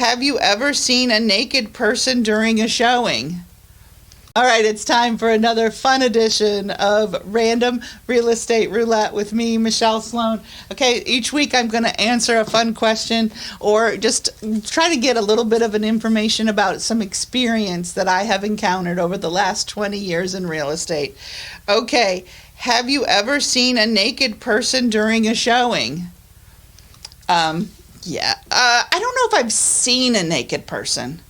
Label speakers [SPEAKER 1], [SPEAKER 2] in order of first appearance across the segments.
[SPEAKER 1] Have you ever seen a naked person during a showing? All right, it's time for another fun edition of Random Real Estate Roulette with me, Michelle Sloan. Okay, each week I'm going to answer a fun question or just try to get a little bit of an information about some experience that I have encountered over the last 20 years in real estate. Okay, have you ever seen a naked person during a showing? Yeah. I don't know if I've seen a naked person.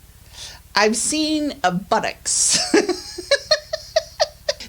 [SPEAKER 1] I've seen a buttocks.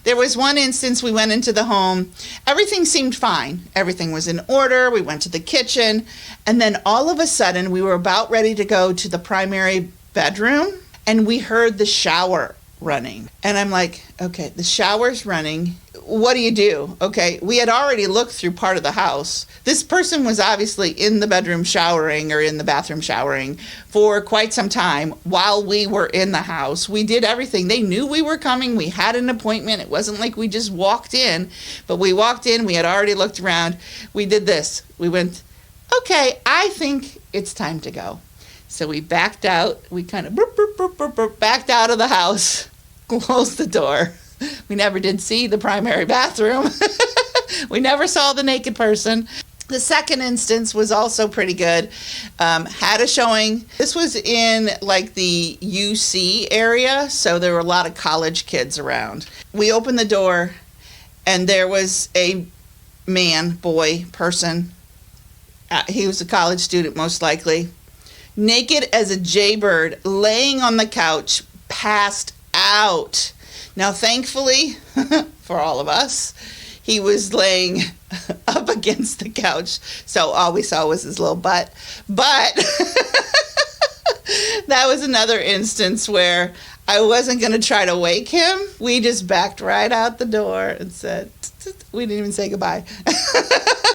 [SPEAKER 1] There was one instance we went into the home. Everything seemed fine. Everything was in order. We went to the kitchen. And then all of a sudden, we were about ready to go to the primary bedroom. And we heard the shower running. And I'm like, okay, the shower's running. What do? Okay, we had already looked through part of the house. This person was obviously in the bedroom showering or in the bathroom showering for quite some time while we were in the house. We did everything. They knew we were coming. We had an appointment. It wasn't like we just walked in, but we walked in. We had already looked around. We did this. We went, okay, I think it's time to go. So we backed out. We kind of backed out of the house, closed the door. We never did see the primary bathroom. We never saw the naked person. The second instance was also pretty good. Had a showing. This was in like the UC area, so there were a lot of college kids around. We opened the door, and there was a person. He was a college student, most likely. Naked as a jaybird, laying on the couch, passed out. Now, thankfully, for all of us, he was laying up against the couch, so all we saw was his little butt. But that was another instance where I wasn't going to try to wake him. We just backed right out the door and said, we didn't even say goodbye.